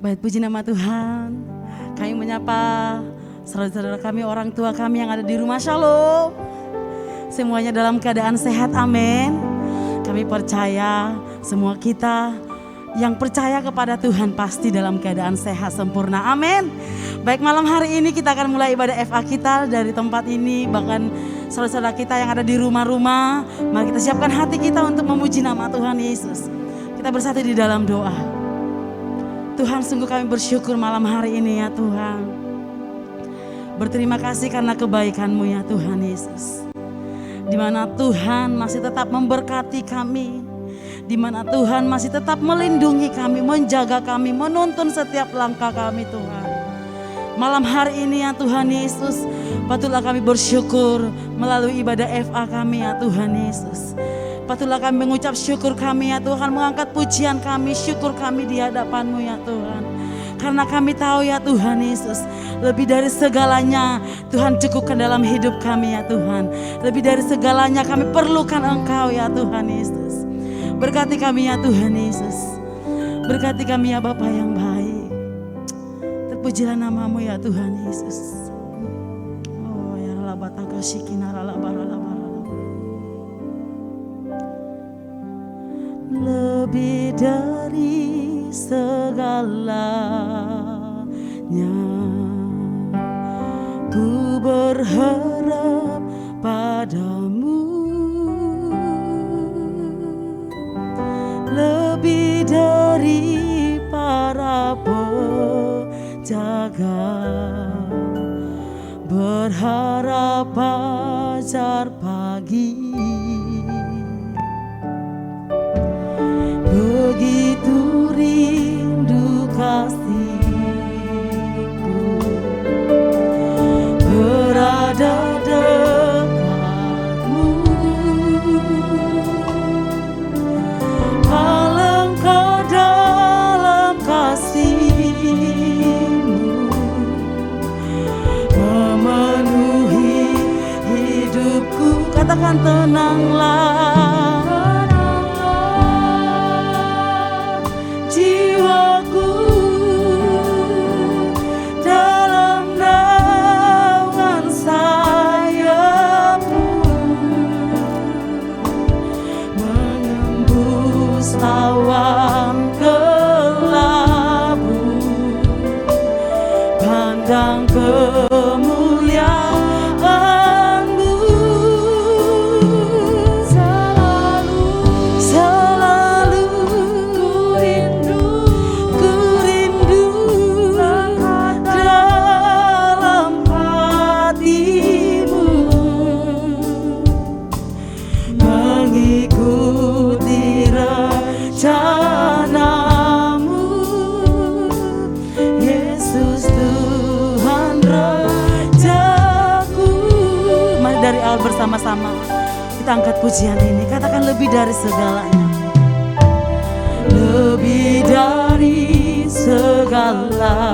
Baik, puji nama Tuhan. Kami menyapa saudara-saudara kami, orang tua kami yang ada di rumah. Shalom. Semuanya dalam keadaan sehat, amin. Kami percaya semua kita yang percaya kepada Tuhan pasti dalam keadaan sehat sempurna, amin. Baik, malam hari ini kita akan mulai ibadah FA kita dari tempat ini. Bahkan saudara-saudara kita yang ada di rumah-rumah, mari kita siapkan hati kita untuk memuji nama Tuhan Yesus. Kita bersatu di dalam doa. Tuhan, sungguh kami bersyukur malam hari ini ya Tuhan. Berterima kasih karena kebaikan-Mu ya Tuhan Yesus. Di mana Tuhan masih tetap memberkati kami. Di mana Tuhan masih tetap melindungi kami, menjaga kami, menuntun setiap langkah kami Tuhan. Malam hari ini ya Tuhan Yesus, patutlah kami bersyukur melalui ibadah FA kami ya Tuhan Yesus. Patutlah kami mengucap syukur kami ya Tuhan, mengangkat pujian kami, syukur kami di hadapan-Mu ya Tuhan. Karena kami tahu ya Tuhan Yesus, lebih dari segalanya Tuhan cukupkan dalam hidup kami ya Tuhan. Lebih dari segalanya kami perlukan Engkau ya Tuhan Yesus. Berkati kami ya Tuhan Yesus. Berkati kami ya Bapa yang baik. Terpujilah nama-Mu ya Tuhan Yesus. Oh ya labataka shikina ralabaralabara. Lebih dari segalanya, ku berharap padamu. Lebih dari para penjaga, berharap fajar pagi. Begitu rindu kasihku berada dekatmu. Alangkah dalam kasih-Mu memenuhi hidupku. Katakan tenanglah. Awan kelabu, pandang kemuliaan-Mu. Selalu ku rindu dalam hati-Mu, mengikuti rencana-Mu, Yesus Tuhan Rajaku. Mari dari awal bersama-sama kita angkat pujian ini. Katakan lebih dari segalanya. Lebih dari segalanya,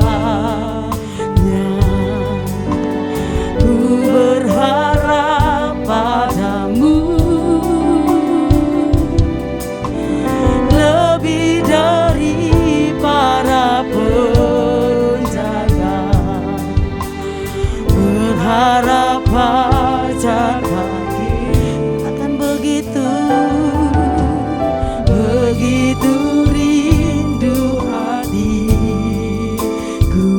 ku berharap padamu. Lebih dari para penjaga, berharap fajar pagi. Akan begitu rindu hatiku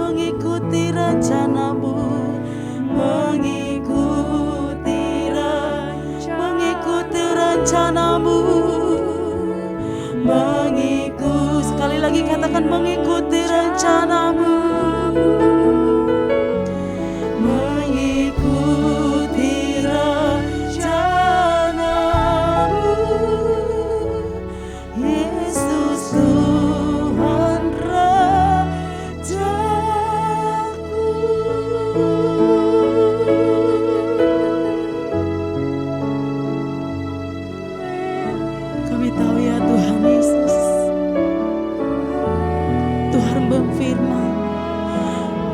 mengikuti rencanamu, mengikuti rencanamu, sekali lagi katakan mengikuti rencanamu, mengikuti rencanamu, Yesus Tuhan Rajaku. Kami tahu ya Tuhan Yesus, Tuhan berfirman,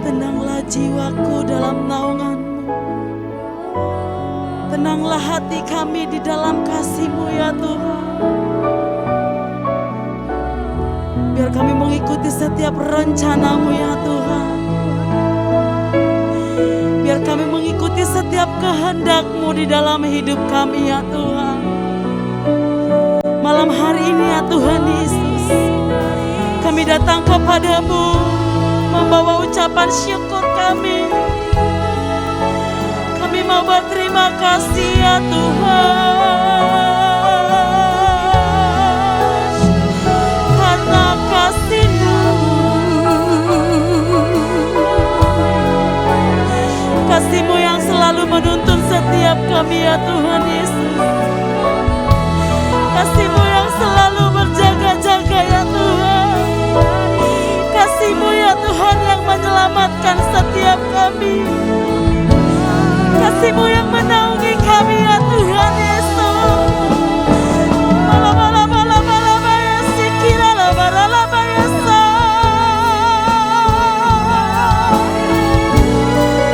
tenanglah jiwaku dalam naungan-Mu, tenanglah hati kami di dalam kasih-Mu ya Tuhan. Biar kami mengikuti setiap rencana-Mu ya Tuhan, biar kami mengikuti setiap kehendak-Mu di dalam hidup kami ya Tuhan. Malam hari ini ya Tuhan Yesus, kami datang kepadamu membawa ucapan syukur kami. Kami mau berterima kasih ya Tuhan, karena kasih-Mu, kasih-Mu yang selalu menuntun setiap kami ya Tuhan Yesus. Kasih-Mu yang selalu berjaga-jaga ya Tuhan. Kasih-Mu ya Tuhan yang menyelamatkan setiap kami. Kasih-Mu yang menaungi kami ya Tuhan Yesus.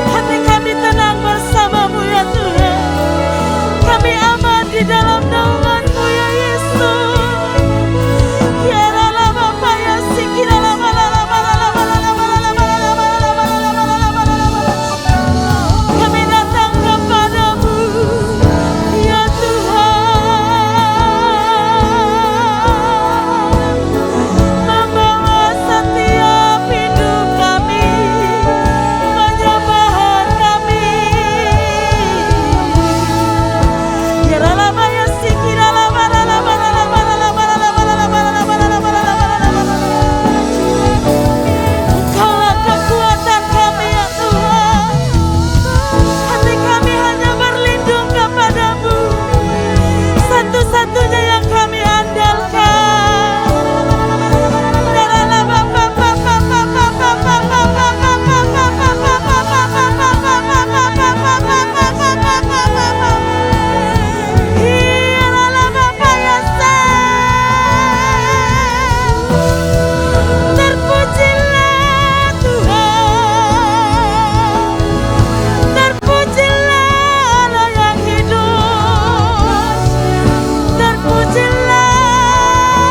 Hati kami tenang bersama-Mu ya Tuhan. Kami aman di dalam naungan-Mu ya Yesus. Kami datang kepadamu ya Tuhan, membawa setiap hidup kami, penyembahan kami. Engkaulah kekuatan kami ya Tuhan. Hati kami hanya berlindung kepadamu, satu-satunya yang kami andalkan. Terpujilah Tuhan, terpujilah Allah yang hidup, terpujilah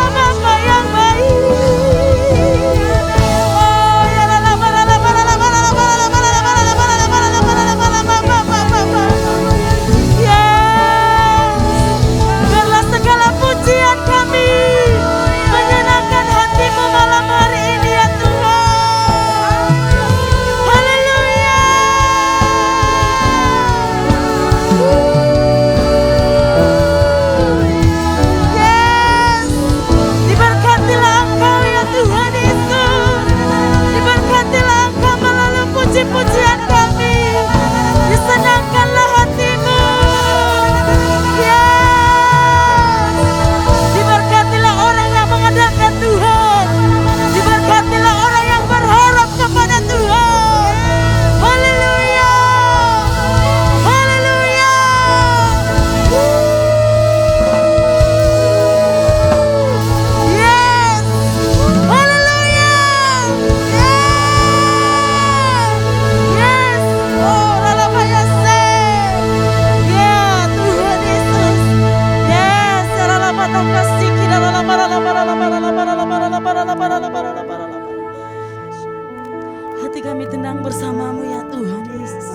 Bapa yang baik. Oh ya biarlah segala pujian kami menyenangkan hati-Mu malam hari ini ya Tuhan. Haleluya. Yes, diberkatilah Engkau ya Tuhan Yesus. Diberkatilah Engkau melalui puji-pujian kami. Disenangkanlah hati-Mu. Yes, diberkatilah orang yang mengandalkan Tuhan. Diberkatilah orang yang berharap kepada Tuhan. Haleluya. Haleluya. Yes. Haleluya. Yes. Oh, lalapayase. Ya Tuhan Yesus. Yes, lalapatakashi kira hati kami tenang bersama-Mu ya Tuhan Yesus.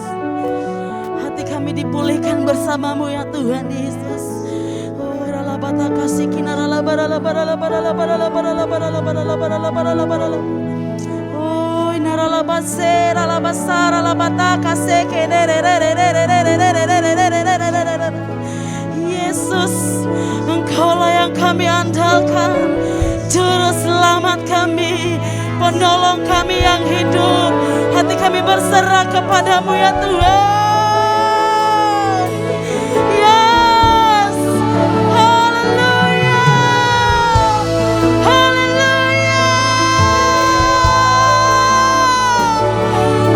Hati kami dipulihkan bersama-Mu ya Tuhan Yesus. Oh, lalapatakashi kina lalapara. Oh, inara Yesus, Engkaulah yang kami andalkan, Juru Selamat kami, Penolong kami yang hidup. Hati kami berserah kepadamu ya Tuhan. Yes, haleluya, haleluya.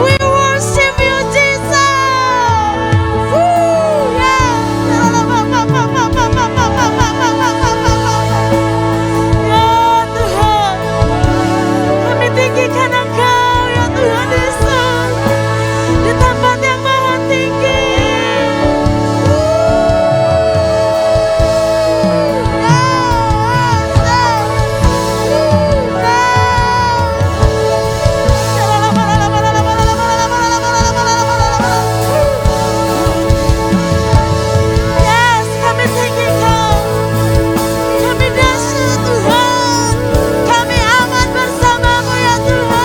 We worship you Jesus. Woo, yes. Ya Tuhan, kami tinggikan Engkau ya Tuhan Yesus di tempat yang maha tinggi. Yes, kami tinggikan, kami dahsyat Tuhan, kami aman bersamamu ya Tuhan.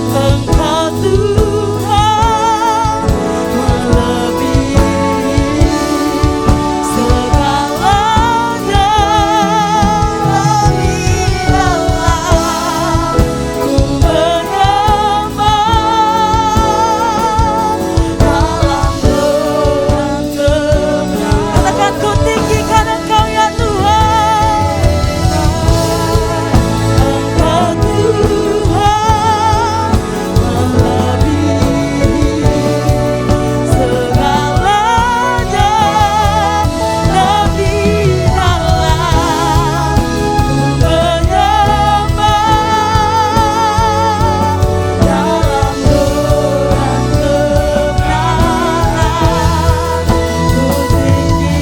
Engkau Tuhan melebihi segalanya, lebih dalam ku menyembah dalam doa kebenaran. Katakan, ku tinggikan Engkau ya Tuhan. Engkau Tuhan melebihi segalanya, lebih dalam ku menyembah dalam doa kebenaran. Ku tinggikan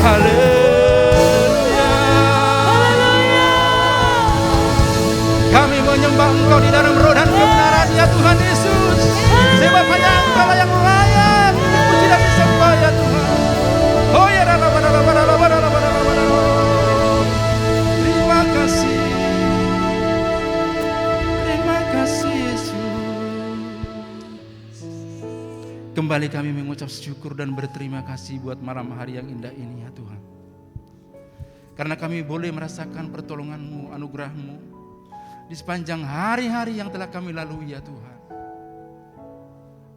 Haleluya. Kami menyembah Engkau di dalam roh dan kebenaran ya Tuhan Yesus. Sebab hanya Engkau yang layak dipuji dan disembah ya Tuhan. Oh ya, terima kasih. Terima kasih Yesus. Kembali kami mengucap syukur dan berterima kasih buat malam hari yang indah ini ya Tuhan. Karena kami boleh merasakan pertolongan-Mu, anugerah-Mu di sepanjang hari-hari yang telah kami lalui ya Tuhan.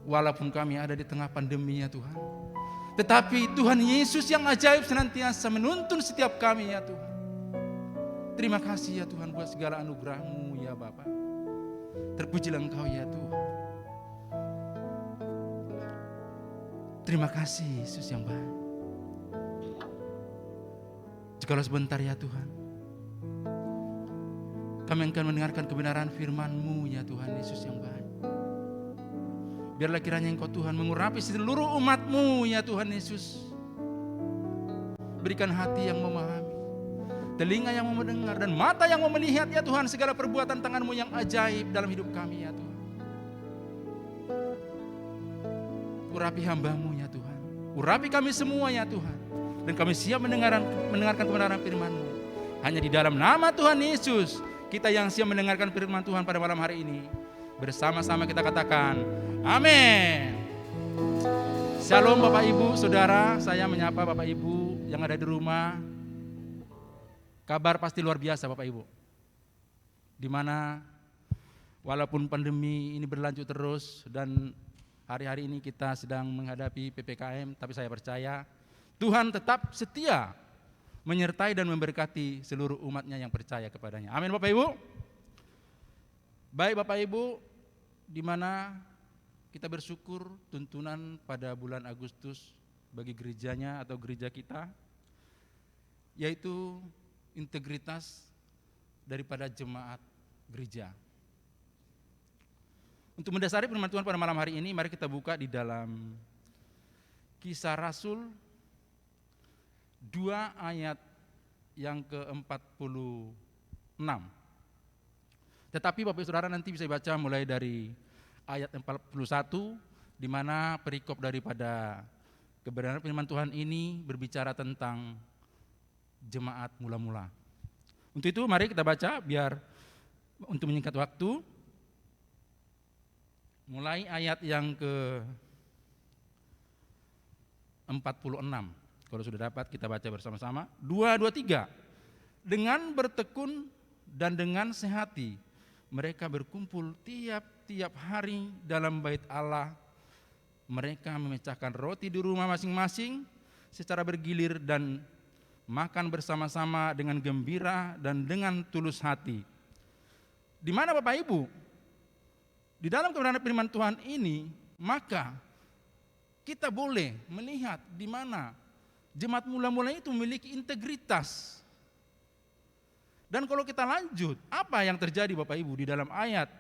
Walaupun kami ada di tengah pandemi ya Tuhan, tetapi Tuhan Yesus yang ajaib senantiasa menuntun setiap kami ya Tuhan. Terima kasih ya Tuhan buat segala anugerah-Mu ya Bapa. Terpujilah Engkau ya Tuhan. Terima kasih Yesus yang baik. Jikalau sebentar ya Tuhan, kami akan mendengarkan kebenaran firman-Mu ya Tuhan Yesus yang baik. Biarlah kiranya Engkau Tuhan mengurapi seluruh umat-Mu ya Tuhan Yesus. Berikan hati yang memahami, telinga yang mau mendengar, dan mata yang mau melihat ya Tuhan segala perbuatan tangan-Mu yang ajaib dalam hidup kami ya Tuhan. Urapi hamba-Mu ya Tuhan. Urapi kami semua ya Tuhan. Dan kami siap mendengarkan kebenaran firman-Mu. Hanya di dalam nama Tuhan Yesus, kita yang siap mendengarkan firman Tuhan pada malam hari ini, bersama-sama kita katakan, amin. Shalom Bapak Ibu, Saudara. Saya menyapa Bapak Ibu yang ada di rumah. Kabar pasti luar biasa Bapak Ibu. Di mana walaupun pandemi ini berlanjut terus dan hari-hari ini kita sedang menghadapi PPKM, tapi saya percaya Tuhan tetap setia menyertai dan memberkati seluruh umatnya yang percaya kepadanya. Amin Bapak Ibu. Baik Bapak Ibu, di mana kita bersyukur tuntunan pada bulan Agustus bagi gerejanya atau gereja kita, yaitu integritas daripada jemaat gereja. Untuk mendasari firman Tuhan pada malam hari ini, mari kita buka di dalam Kisah Rasul 2 ayat yang ke-46. Tetapi Bapak Saudara nanti bisa baca mulai dari ayat 41, di mana perikop daripada kebenaran firman Tuhan ini berbicara tentang jemaat mula-mula. Untuk itu mari kita baca biar untuk menyingkat waktu. Mulai ayat yang ke-46. Kalau sudah dapat kita baca bersama-sama. 2, 3. Dengan bertekun dan dengan sehati mereka berkumpul tiap-tiap hari dalam bait Allah. Mereka memecahkan roti di rumah masing-masing secara bergilir dan makan bersama-sama dengan gembira dan dengan tulus hati. Di mana Bapak Ibu? Di dalam kebenaran firman Tuhan ini, maka kita boleh melihat di mana jemaat mula-mula itu memiliki integritas. Dan kalau kita lanjut, apa yang terjadi Bapak Ibu di dalam ayat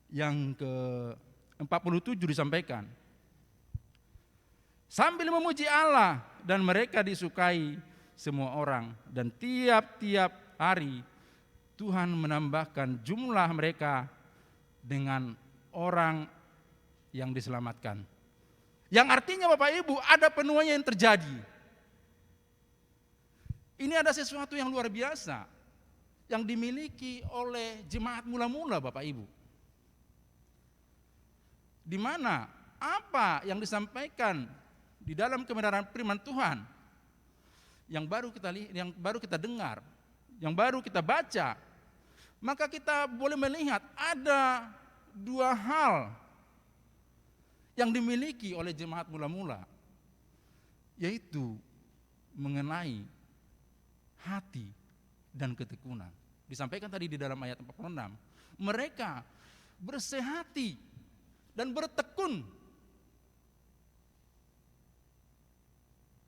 yang ke-47 disampaikan. Sambil memuji Allah dan mereka disukai semua orang, dan tiap-tiap hari Tuhan menambahkan jumlah mereka dengan orang yang diselamatkan. Yang artinya Bapak Ibu ada penuaian yang terjadi. Ini ada sesuatu yang luar biasa yang dimiliki oleh jemaat mula-mula Bapak Ibu. Di mana apa yang disampaikan di dalam kebenaran firman Tuhan yang baru kita dengar, yang baru kita baca, maka kita boleh melihat ada 2 hal yang dimiliki oleh jemaat mula-mula, yaitu mengenai hati dan ketekunan. Disampaikan tadi di dalam ayat 46, mereka bersehati dan bertekun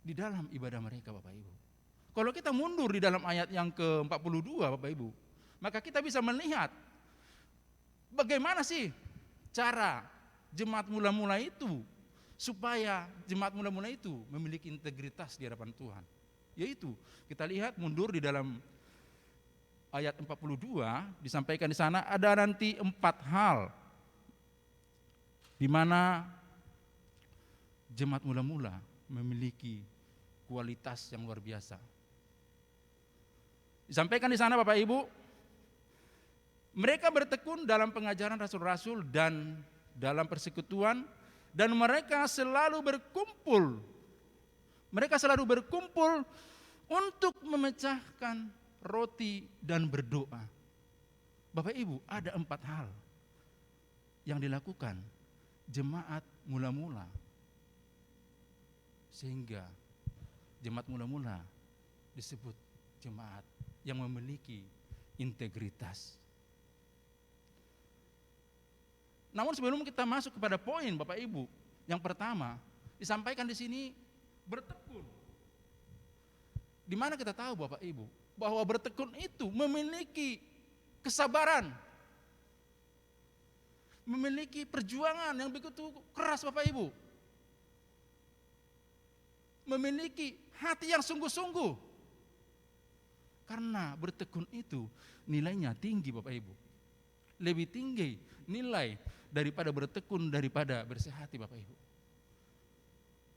di dalam ibadah mereka Bapak Ibu. Kalau kita mundur di dalam ayat yang ke-42 Bapak Ibu, maka kita bisa melihat bagaimana sih cara jemaat mula-mula itu supaya jemaat mula-mula itu memiliki integritas di hadapan Tuhan. Yaitu kita lihat mundur di dalam ayat 42 disampaikan di sana ada nanti 4 hal di mana jemaat mula-mula memiliki kualitas yang luar biasa. Disampaikan di sana Bapak Ibu, mereka bertekun dalam pengajaran rasul-rasul dan dalam persekutuan, dan mereka selalu berkumpul. Mereka selalu berkumpul untuk memecahkan roti dan berdoa. Bapak Ibu, ada 4 hal yang dilakukan jemaat mula-mula sehingga jemaat mula-mula disebut jemaat yang memiliki integritas. Namun sebelum kita masuk kepada poin Bapak Ibu, yang pertama disampaikan di sini bertekun. Di mana kita tahu Bapak Ibu bahwa bertekun itu memiliki kesabaran, memiliki perjuangan yang begitu keras Bapak Ibu, memiliki hati yang sungguh-sungguh. Karena bertekun itu nilainya tinggi Bapak Ibu, lebih tinggi nilai daripada bertekun daripada bersehati Bapak Ibu.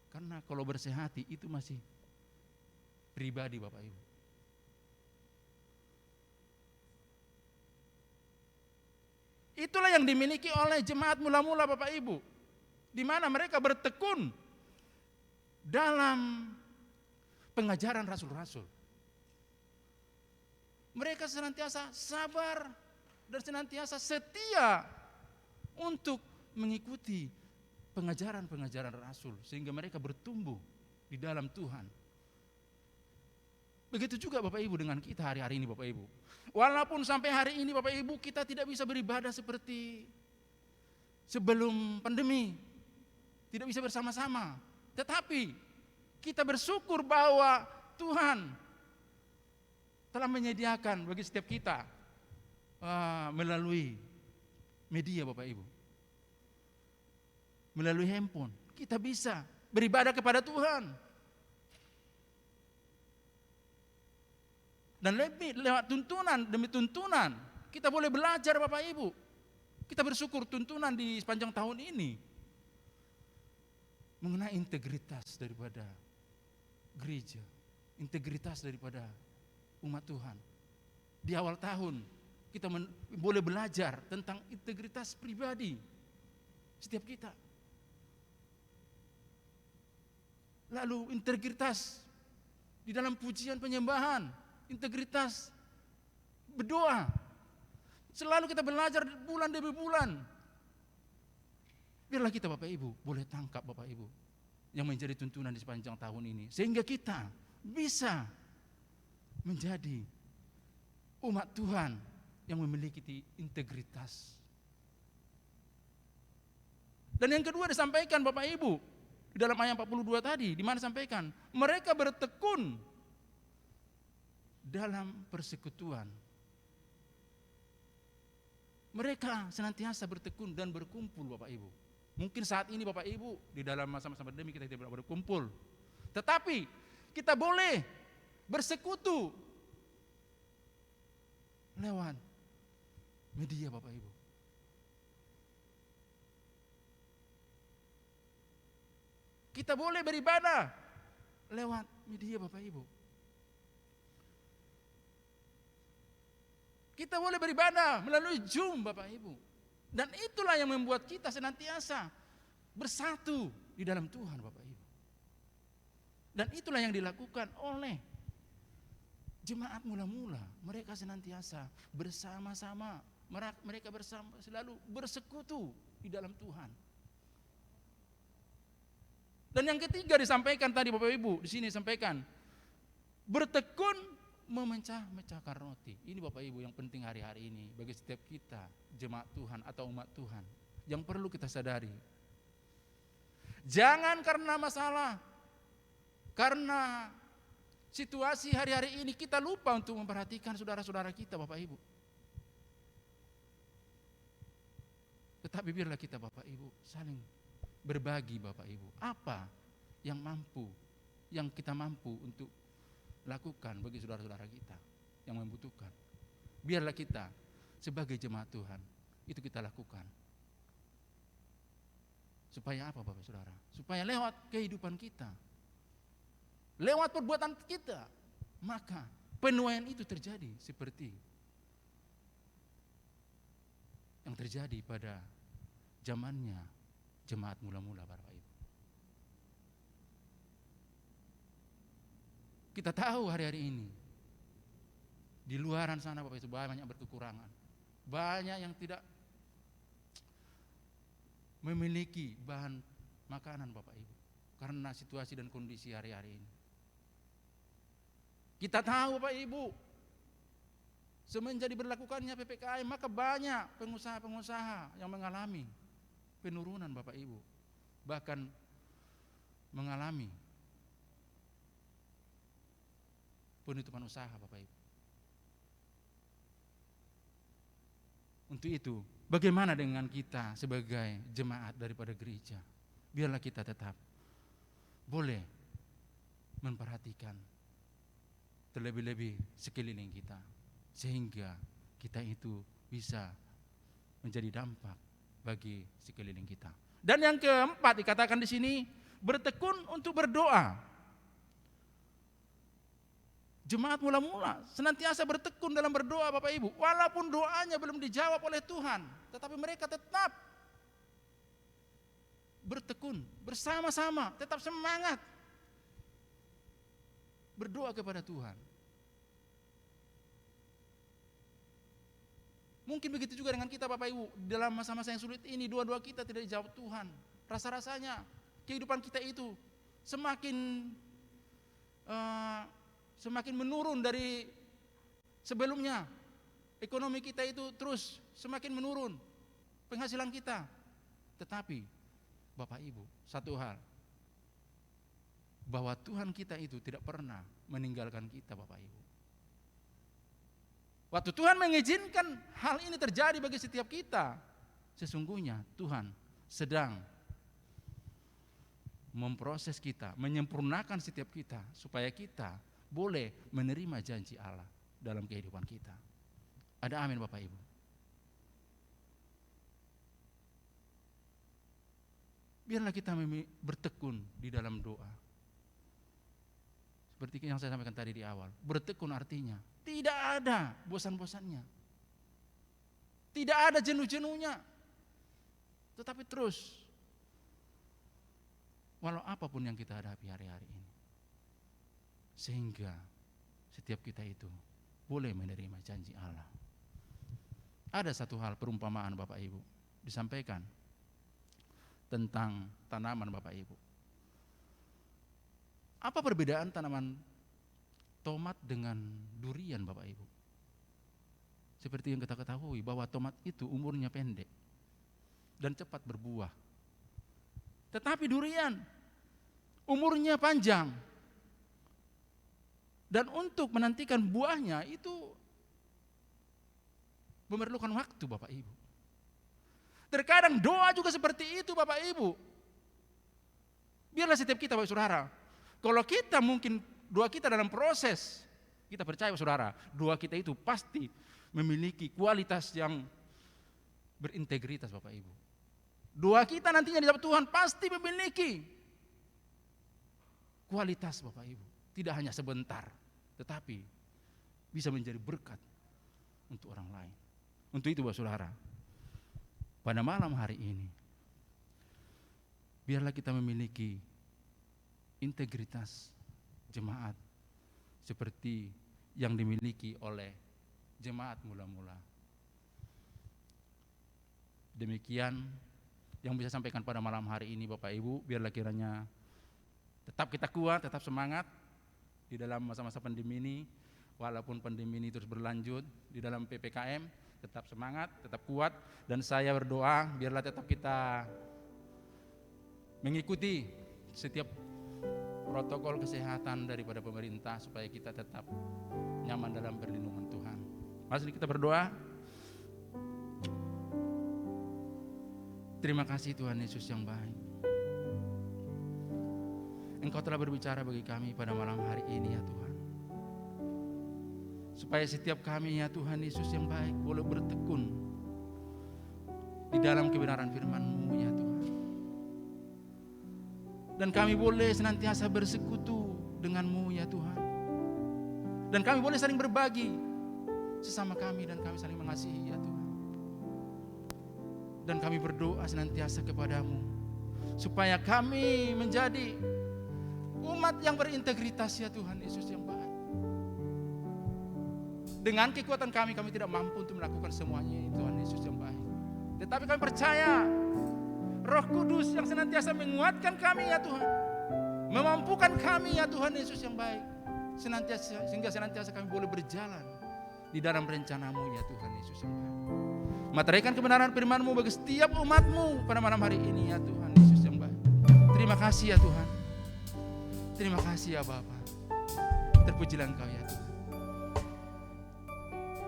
Karena kalau bersih hati itu masih pribadi Bapak Ibu. Itulah yang dimiliki oleh jemaat mula-mula Bapak Ibu, di mana mereka bertekun dalam pengajaran rasul-rasul. Mereka senantiasa sabar dan senantiasa setia untuk mengikuti pengajaran-pengajaran rasul, sehingga mereka bertumbuh di dalam Tuhan. Begitu juga Bapak Ibu dengan kita hari-hari ini Bapak Ibu. Walaupun sampai hari ini Bapak Ibu kita tidak bisa beribadah seperti sebelum pandemi, tidak bisa bersama-sama, tetapi kita bersyukur bahwa Tuhan telah menyediakan bagi setiap kita melalui media Bapak Ibu, melalui handphone, kita bisa beribadah kepada Tuhan. Dan lewat tuntunan demi tuntunan kita boleh belajar Bapak Ibu. Kita bersyukur tuntunan di sepanjang tahun ini mengenai integritas daripada gereja, integritas daripada umat Tuhan. Di awal tahun kita boleh belajar tentang integritas pribadi setiap kita. Lalu integritas di dalam pujian penyembahan, integritas berdoa. Selalu kita belajar bulan demi bulan. Biarlah kita Bapak Ibu boleh tangkap Bapak Ibu yang menjadi tuntunan di sepanjang tahun ini, sehingga kita bisa menjadi umat Tuhan yang memiliki integritas. Dan yang kedua disampaikan Bapak Ibu di dalam ayat 42 tadi, di mana disampaikan mereka bertekun dalam persekutuan. Mereka senantiasa bertekun dan berkumpul Bapak Ibu. Mungkin saat ini Bapak Ibu di dalam masa-masa pandemi kita tidak berkumpul, tetapi kita boleh bersekutu lewat media Bapak Ibu. Kita boleh beribadah lewat media Bapak Ibu. Kita boleh beribadah melalui Zoom Bapak Ibu. Dan itulah yang membuat kita senantiasa bersatu di dalam Tuhan Bapak Ibu. Dan itulah yang dilakukan oleh jemaat mula-mula. Mereka senantiasa bersama-sama, mereka bersama selalu bersekutu di dalam Tuhan. Dan yang ketiga disampaikan tadi Bapak Ibu, di sini disampaikan bertekun memecah-mecahkan roti. Ini Bapak Ibu yang penting hari-hari ini bagi setiap kita jemaat Tuhan atau umat Tuhan yang perlu kita sadari. Jangan karena masalah, karena situasi hari-hari ini kita lupa untuk memperhatikan saudara-saudara kita Bapak Ibu. Tetapi biarlah kita Bapak Ibu saling berbagi Bapak Ibu. Apa yang kita mampu untuk lakukan bagi saudara-saudara kita yang membutuhkan. Biarlah kita sebagai jemaat Tuhan itu kita lakukan. Supaya apa Bapak Saudara? Supaya lewat kehidupan kita, lewat perbuatan kita, maka penuaian itu terjadi seperti yang terjadi pada zamannya jemaat mula-mula Bapak Ibu. Kita tahu hari-hari ini di luaran sana Bapak Ibu banyak berkekurangan, banyak yang tidak memiliki bahan makanan Bapak Ibu karena situasi dan kondisi hari-hari ini. Kita tahu Bapak Ibu, semenjak diberlakukannya PPKM maka banyak pengusaha-pengusaha yang mengalami penurunan Bapak Ibu, bahkan mengalami penutupan usaha Bapak Ibu. Untuk itu, bagaimana dengan kita sebagai jemaat daripada gereja? Biarlah kita tetap boleh memperhatikan terlebih-lebih sekeliling kita, sehingga kita itu bisa menjadi dampak bagi sekeliling kita. Dan yang keempat dikatakan di sini, bertekun untuk berdoa. Jemaat mula-mula senantiasa bertekun dalam berdoa Bapak Ibu. Walaupun doanya belum dijawab oleh Tuhan, tetapi mereka tetap bertekun bersama-sama, tetap semangat berdoa kepada Tuhan. Mungkin begitu juga dengan kita Bapak Ibu. Dalam masa-masa yang sulit ini, doa-doa kita tidak dijawab Tuhan. Rasa-rasanya kehidupan kita itu semakin menurun dari sebelumnya. Ekonomi kita itu terus semakin menurun, penghasilan kita. Tetapi Bapak Ibu, satu hal, bahwa Tuhan kita itu tidak pernah meninggalkan kita Bapak Ibu. Waktu Tuhan mengizinkan hal ini terjadi bagi setiap kita, sesungguhnya Tuhan sedang memproses kita, menyempurnakan setiap kita, supaya kita boleh menerima janji Allah dalam kehidupan kita. Ada amin Bapak Ibu? Biarlah kita bertekun di dalam doa. Seperti yang saya sampaikan tadi di awal, bertekun artinya tidak ada bosan-bosannya, tidak ada jenuh-jenuhnya, tetapi terus, walau apapun yang kita hadapi hari-hari ini, sehingga setiap kita itu boleh menerima janji Allah. Ada satu hal perumpamaan Bapak Ibu disampaikan tentang tanaman Bapak Ibu. Apa perbedaan tanaman tomat dengan durian Bapak Ibu? Seperti yang kita ketahui bahwa tomat itu umurnya pendek dan cepat berbuah. Tetapi durian umurnya panjang. Dan untuk menantikan buahnya itu memerlukan waktu Bapak Ibu. Terkadang doa juga seperti itu Bapak Ibu. Biarlah setiap kita Bapak Saudara, kalau kita mungkin doa kita dalam proses, kita percaya Saudara, doa kita itu pasti memiliki kualitas yang berintegritas Bapak Ibu. Doa kita nantinya dijawab Tuhan pasti memiliki kualitas Bapak Ibu. Tidak hanya sebentar, tetapi bisa menjadi berkat untuk orang lain. Untuk itu Bapak Saudara, pada malam hari ini, biarlah kita memiliki integritas jemaat seperti yang dimiliki oleh jemaat mula-mula. Demikian yang bisa sampaikan pada malam hari ini Bapak Ibu. Biarlah kiranya tetap kita kuat, tetap semangat di dalam masa-masa pandemi ini. Walaupun pandemi ini terus berlanjut di dalam PPKM, tetap semangat, tetap kuat. Dan saya berdoa biarlah tetap kita mengikuti setiap protokol kesehatan daripada pemerintah supaya kita tetap nyaman dalam perlindungan Tuhan. Mari kita berdoa. Terima kasih Tuhan Yesus yang baik. Engkau telah berbicara bagi kami pada malam hari ini ya Tuhan. Supaya setiap kami ya Tuhan Yesus yang baik boleh bertekun di dalam kebenaran firman-Mu ya Tuhan. Dan kami boleh senantiasa bersekutu dengan-Mu ya Tuhan. Dan kami boleh saling berbagi sesama kami dan kami saling mengasihi ya Tuhan. Dan kami berdoa senantiasa kepada-Mu supaya kami menjadi umat yang berintegritas ya Tuhan Yesus yang baik. Dengan kekuatan kami tidak mampu untuk melakukan semuanya Tuhan Yesus yang baik. Tetapi kami percaya Roh Kudus yang senantiasa menguatkan kami ya Tuhan, memampukan kami ya Tuhan Yesus yang baik, sehingga senantiasa kami boleh berjalan di dalam rencana-Mu ya Tuhan Yesus yang baik. Materaikan kebenaran firman-Mu bagi setiap umat-Mu pada malam hari ini ya Tuhan Yesus yang baik. Terima kasih ya Tuhan. Terima kasih ya Bapa. Terpujilah Engkau ya Tuhan.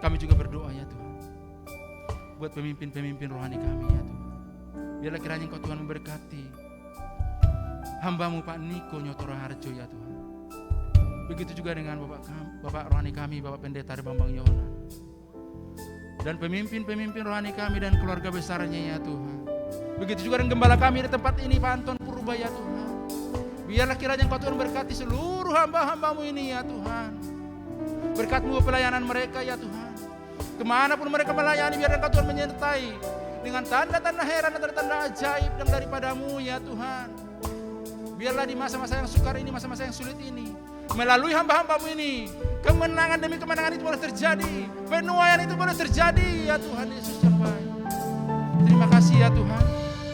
Kami juga berdoa ya Tuhan buat pemimpin-pemimpin rohani kami ya Tuhan. Biarlah kiranya Engkau Tuhan memberkati hamba-Mu Pak Niko Nyotoro Harjo ya Tuhan. Begitu juga dengan Bapak rohani kami, Bapak Pendeta Bambang Yohanan. Dan pemimpin-pemimpin rohani kami dan keluarga besarnya ya Tuhan. Begitu juga dengan gembala kami di tempat ini Pak Anton Purba ya Tuhan. Biarlah kiranya Engkau Tuhan berkati seluruh hamba-hamba-Mu ini ya Tuhan. Berkat-Mu pelayanan mereka ya Tuhan. Kemanapun mereka melayani, biar Engkau Tuhan menyertai dengan tanda-tanda heran dan tanda ajaib yang daripada-Mu ya Tuhan. Biarlah di masa-masa yang sukar ini, masa-masa yang sulit ini, melalui hamba-hamba-Mu ini, kemenangan demi kemenangan itu boleh terjadi, penuaian itu boleh terjadi ya Tuhan Yesus yang baik. Terima kasih ya Tuhan,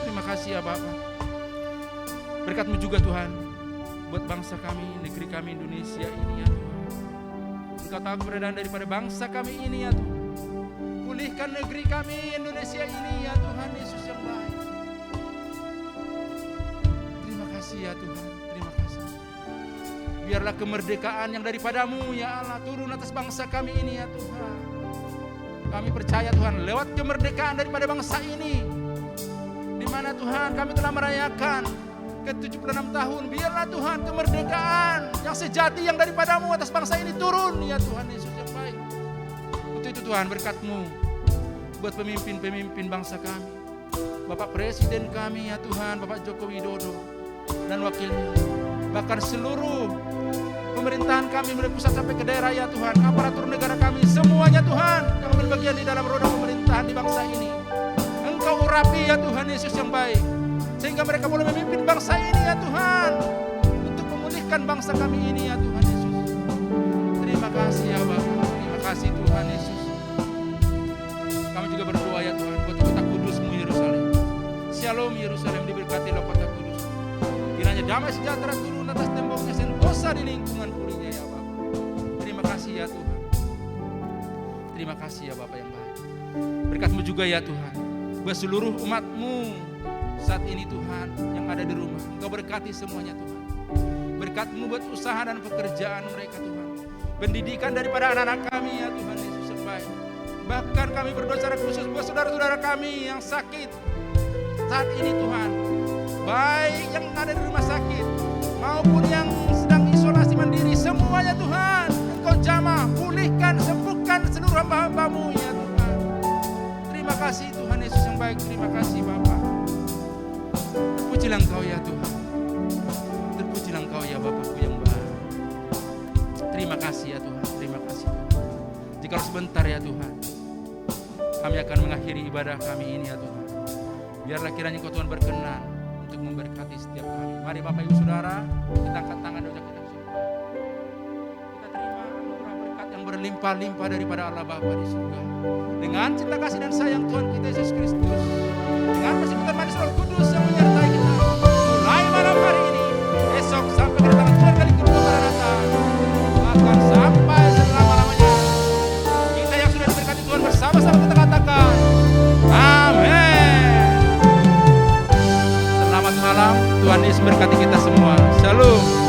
terima kasih ya Bapa. Berkat-Mu juga Tuhan buat bangsa kami, negeri kami Indonesia ini ya Tuhan. Engkau tahu keberadaan daripada bangsa kami ini ya Tuhan. Pulihkan negeri kami Indonesia ini ya Tuhan Yesus yang baik. Terima kasih ya Tuhan, terima kasih. Biarlah kemerdekaan yang daripada-Mu ya Allah turun atas bangsa kami ini ya Tuhan. Kami percaya Tuhan, lewat kemerdekaan daripada bangsa ini, di mana Tuhan kami telah merayakan ke-76 tahun, biarlah Tuhan kemerdekaan yang sejati yang daripada-Mu atas bangsa ini turun ya Tuhan Yesus yang baik. Untuk itu Tuhan, berkat-Mu buat pemimpin-pemimpin bangsa kami, Bapak Presiden kami ya Tuhan, Bapak Joko Widodo dan wakilnya, bahkan seluruh pemerintahan kami mulai pusat sampai ke daerah ya Tuhan, aparatur negara kami semuanya Tuhan yang ambil bagian di dalam roda pemerintahan di bangsa ini, Engkau urapi ya Tuhan Yesus yang baik, sehingga mereka boleh memimpin bangsa ini ya Tuhan, untuk memulihkan bangsa kami ini ya Tuhan Yesus. Terima kasih ya Bapak, terima kasih Tuhan Yesus. Kami juga berdoa ya Tuhan buat kota kudus-Mu Yerusalem. Shalom Yerusalem, diberkatilah kota kudus. Kiranya damai sejahtera turun atas temboknya, sentosa di lingkungan pulihnya ya Bapak. Terima kasih ya Tuhan. Terima kasih ya Bapak yang baik. Berkat-Mu juga ya Tuhan buat seluruh umat-Mu saat ini Tuhan yang ada di rumah. Engkau berkati semuanya Tuhan. Berkat-Mu buat usaha dan pekerjaan mereka Tuhan. Pendidikan daripada anak-anak kami ya Tuhan Yesus yang baik. Bahkan kami berdoa secara khusus buat saudara-saudara kami yang sakit saat ini Tuhan, baik yang ada di rumah sakit maupun yang sedang isolasi mandiri, semuanya Tuhan Engkau jamah, pulihkan, sembuhkan seluruh hamba-hamba-Mu ya Tuhan. Terima kasih Tuhan Yesus yang baik. Terima kasih Bapa. Terpujilah Engkau ya Tuhan, terpujilah Engkau ya Bapakku yang baik. Terima kasih ya Tuhan, terima kasih Tuhan. Jika sebentar ya Tuhan, kami akan mengakhiri ibadah kami ini ya Tuhan. Biarlah kiranya Engkau Tuhan berkenan untuk memberkati setiap kami. Mari Bapak Ibu Saudara, kita angkat tangan dan ucap kita bersyukur. Kita terima anugerah berkat yang berlimpah-limpah daripada Allah Bapa di surga. Dengan cinta kasih dan sayang Tuhan kita Yesus Kristus, dengan persekutuan manis Roh Kudus yang menyertai kita, mulai malam hari ini, esok sampai kedatangan Tuhan kali kedua Maranatha, bahkan sampai selama-lamanya. Kita yang sudah diberkati Tuhan bersama-sama kita katakan, amin. Selamat malam, Tuhan Yesus berkati kita semua. Shalom.